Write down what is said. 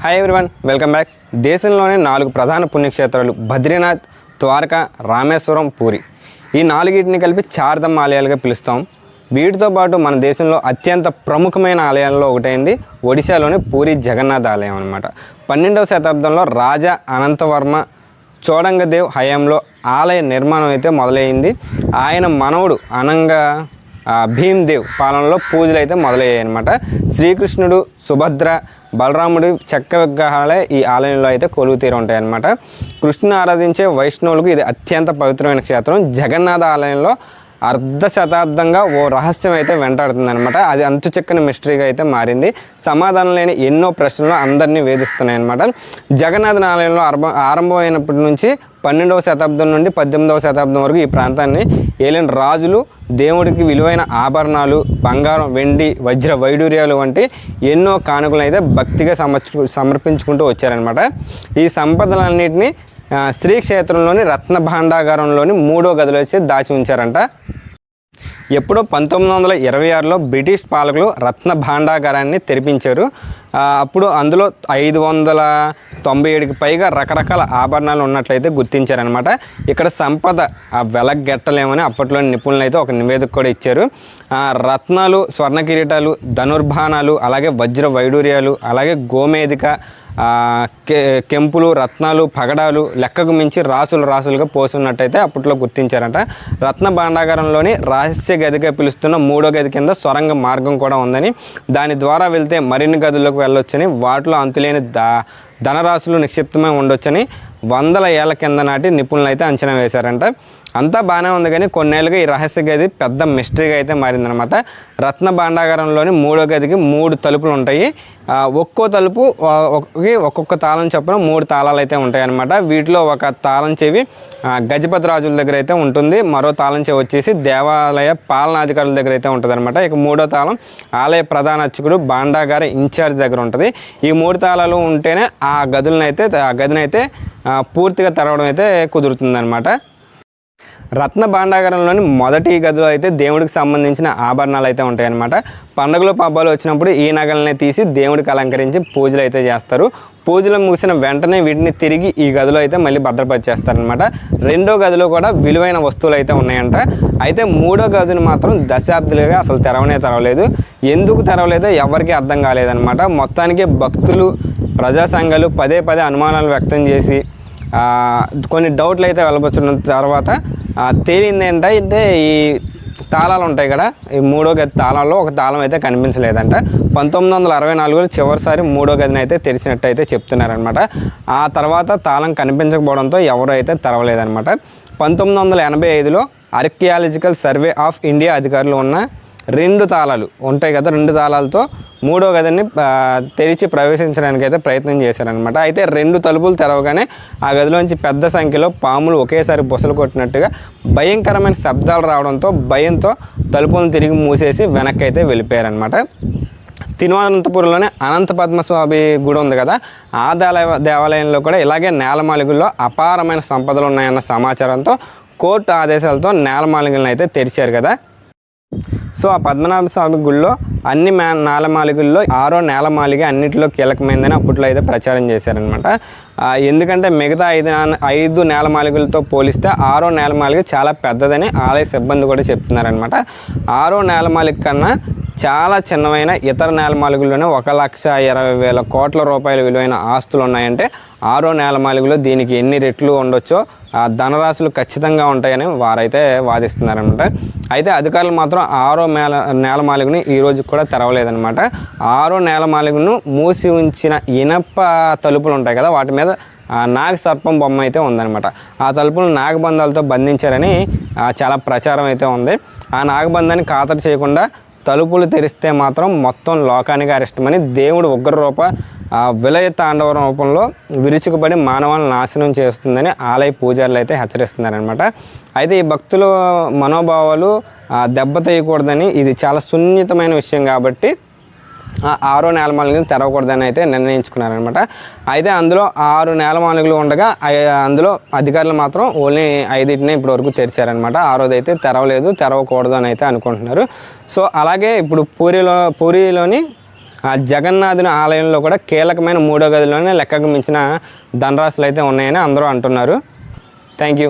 Hi everyone, welcome back. దేశంలోని 4 ప్రధాన పుణ్యక్షేత్రాలు బద్రీనాథ్, ద్వారకా, రామేశ్వరం, పూరి. ఈ 4టిని కలిపి చార్ధామ్ ఆలయాలుగా పిలుస్తాం. వీటితో పాటు మన దేశంలో అత్యంత ప్రముఖమైన ఆలయాల్లో ఒకటైంది ఒడిశాలోని పూరి జగన్నాథ ఆలయం అన్నమాట. 12వ శతాబ్దంలో రాజా అనంతవర్మ చోడంగదేవ్ హయాంలో ఆలయ నిర్మాణం అయితే మొదలైంది. ఆయన మనవడు అనంగా భీమ్దేవ్ పాలనలో పూజలు అయితే మొదలయ్యాయి అన్నమాట. శ్రీకృష్ణుడు, సుభద్ర, బలరాముడి చెక్క విగ్రహాలే ఈ ఆలయంలో అయితే కొలువు తీరు ఉంటాయన్నమాట. కృష్ణుని ఆరాధించే వైష్ణవులకు ఇది అత్యంత పవిత్రమైన క్షేత్రం. జగన్నాథ ఆలయంలో అర్ధ శతాబ్దంగా ఓ రహస్యం అయితే వెంటాడుతుందన్నమాట. అది అంతు చిక్కని మిస్టరీగా అయితే మారింది. సమాధానం లేని ఎన్నో ప్రశ్నలు అందరినీ వేధిస్తున్నాయి అన్నమాట. జగన్నాథ ఆలయంలో ఆరంభమైనప్పటి నుంచి 12వ శతాబ్దం నుండి 18వ శతాబ్దం వరకు ఈ ప్రాంతాన్ని ఏలిన రాజులు దేవుడికి విలువైన ఆభరణాలు, బంగారం, వెండి, వజ్ర వైడూర్యాలు వంటి ఎన్నో కానుకలను అయితే భక్తిగా సమర్పించుకుంటూ వచ్చారనమాట. ఈ సంపదలన్నింటినీ శ్రీక్షేత్రంలోని రత్న భాండాగారంలోని 3వ గదిలో వచ్చి దాచి ఉంచారంట. ఎప్పుడో 1926లో బ్రిటిష్ పాలకులు రత్న భాండాగారాన్ని తెరిపించారు. అప్పుడు అందులో 597కి పైగా రకరకాల ఆభరణాలు ఉన్నట్లయితే గుర్తించారనమాట. ఇక్కడ సంపద వెలగెట్టలేమని అప్పట్లో నిపుణులు అయితే ఒక నివేదిక కూడా ఇచ్చారు. రత్నాలు, స్వర్ణ కిరీటాలు, ధనుర్బాణాలు, అలాగే వజ్ర వైడూర్యాలు, అలాగే గోమేధిక, కెంపులు, రత్నాలు, పగడాలు లెక్కకు మించి రాసులుగా పోసున్నట్టయితే అప్పట్లో గుర్తించారంట. రత్న భాండాగారంలోని రహస్య గదిగా పిలుస్తున్న 3వ గది కింద సొరంగ మార్గం కూడా ఉందని, దాని ద్వారా వెళ్తే మరిన్ని గదుల్లోకి వెళ్ళొచ్చని, వాటిలో అంతులేని ధనరాశులు నిక్షిప్తమై ఉండొచ్చని 100 ఏళ్ల కింద నాటి నిపుణులు అయితే అంచనా వేశారంట. అంతా బాగానే ఉంది, కానీ కొన్నేళ్ళుగా ఈ రహస్య గది పెద్ద మిస్టరీగా అయితే మారిందనమాట. రత్న భాండాగారంలోని 3వ గదికి 3 తలుపులు ఉంటాయి. ఒక్కో తలుపు ఒక్కొక్క తాళం చొప్పున 3 తాళాలు అయితే ఉంటాయి అన్నమాట. వీటిలో ఒక తాళం చెవి గజపతి రాజుల దగ్గర అయితే ఉంటుంది, మరో తాళం చెవి వచ్చేసి దేవాలయ పాలనాధికారుల దగ్గర అయితే ఉంటుంది అనమాట. ఇక 3వ తాళం ఆలయ ప్రధాన అర్చకుడు భాండాగార ఇన్ఛార్జ్ దగ్గర ఉంటుంది. ఈ 3 తాళాలు ఉంటేనే ఆ గదినైతే పూర్తిగా తెరవడం అయితే కుదురుతుందన్నమాట. రత్న భాండాగారంలోని మొదటి గదిలో అయితే దేవుడికి సంబంధించిన ఆభరణాలు అయితే ఉంటాయన్నమాట. పండుగలు పబ్బాలు వచ్చినప్పుడు ఈ నగలనే తీసి దేవుడికి అలంకరించి పూజలు అయితే చేస్తారు. పూజలు ముగిసిన వెంటనే వీటిని తిరిగి ఈ గదిలో అయితే మళ్ళీ భద్రపరిచేస్తారనమాట. 2వ గదిలో కూడా విలువైన వస్తువులు అయితే ఉన్నాయంట. అయితే 3వ గదిని మాత్రం దశాబ్దాలుగా అసలు తెరవలేదు. ఎందుకు తెరవలేదో ఎవరికీ అర్థం కాలేదన్నమాట. మొత్తానికి భక్తులు, ప్రజా సంఘాలు పదే అనుమానాలు వ్యక్తం చేసి కొన్ని డౌట్లు అయితే వెళ్ళబోతున్న తర్వాత తేలింది ఏంటంటే ఈ తాళాలు ఉంటాయి కదా, ఈ 3వ గది తాళాల్లో ఒక తాళం అయితే కనిపించలేదంట. 1964లో చివరిసారి 3వ గదిని అయితే తెరిచినట్టయితే చెప్తున్నారనమాట. ఆ తర్వాత తాళం కనిపించకపోవడంతో ఎవరు అయితే తెరవలేదనమాట. 1985లో ఆర్కియాలజికల్ సర్వే ఆఫ్ ఇండియా అధికారులు ఉన్న 2 తాళాలు ఉంటాయి కదా, 2 తాళాలతో 3వ గదిని తెరిచి ప్రవేశించడానికి అయితే ప్రయత్నం చేశారనమాట. అయితే 2 తలుపులు తెరవగానే ఆ గదిలోంచి పెద్ద సంఖ్యలో పాములు ఒకేసారి బుసలు కొట్టినట్టుగా భయంకరమైన శబ్దాలు రావడంతో భయంతో తలుపులను తిరిగి మూసేసి వెనక్కి అయితే వెళ్ళిపోయారనమాట. తిరువనంతపురంలోనే అనంత పద్మస్వామి గుడి ఉంది కదా, ఆ దేవాలయంలో కూడా ఇలాగే నేలమాళిగుల్లో అపారమైన సంపదలు ఉన్నాయన్న సమాచారంతో కోర్టు ఆదేశాలతో నేలమాళిగులను అయితే తెరిచారు కదా. సో ఆ పద్మనాభ స్వామి గుడిలో అన్ని నేలమాళిగుల్లో 6వ నేలమాళిగ అన్నింటిలో కీలకమైందని అప్పట్లో అయితే ప్రచారం చేశారనమాట. ఎందుకంటే మిగతా 5 నేలమాళిగలతో పోలిస్తే 6వ నేలమాళిగ చాలా పెద్దదని ఆలయ సిబ్బంది కూడా చెప్తున్నారనమాట. 6వ నేలమాళిగ కన్నా చాలా చిన్నమైన ఇతర నేలమాళిగల్లోనే 1,20,000 కోట్ల రూపాయల విలువైన ఆస్తులు ఉన్నాయంటే 6వ నేలమాళిగలో దీనికి ఎన్ని రెట్లు ఉండొచ్చో ధనరాశులు ఖచ్చితంగా ఉంటాయని వారైతే వాదిస్తున్నారనమాట. అయితే అధికారులు మాత్రం 6వ నేలమాళిగని ఈరోజు కూడా తెరవలేదనమాట. 6వ నేలమాళిగను మూసి ఉంచిన ఇనప తలుపులు ఉంటాయి కదా, వాటి మీద నాగ సర్పం బొమ్మ అయితే ఉందన్నమాట. ఆ తలుపులను నాగబంధాలతో బంధించారని చాలా ప్రచారం అయితే ఉంది. ఆ నాగబంధాన్ని ఖాతరు చేయకుండా తలుపులు తెరిస్తే మాత్రం మొత్తం లోకానికి అరిష్టమని దేవుడు ఉగ్రరూప విలయ తాండవ రూపంలో విరుచుకుపడి మానవాలను నాశనం చేస్తుందని ఆలయ పూజారులు అయితే హెచ్చరిస్తున్నారనమాట. అయితే ఈ భక్తుల మనోభావాలు దెబ్బతీయకూడదని, ఇది చాలా సున్నితమైన విషయం కాబట్టి 6వ నేలమాళిగను తెరవకూడదని అయితే నిర్ణయించుకున్నారనమాట. అయితే అందులో 6 నేలమాళిగలు ఉండగా అందులో అధికారులు మాత్రం ఓన్లీ 5టినే ఇప్పటివరకు తెరిచారనమాట. 6వది అయితే తెరవకూడదు అని అయితే అనుకుంటున్నారు. సో అలాగే ఇప్పుడు పూరిలోని ఆ జగన్నాథుని ఆలయంలో కూడా కీలకమైన 3వ గదిలోనే లెక్కకు మించిన ధనరాశులు అయితే ఉన్నాయని అందరూ అంటున్నారు. Thank you.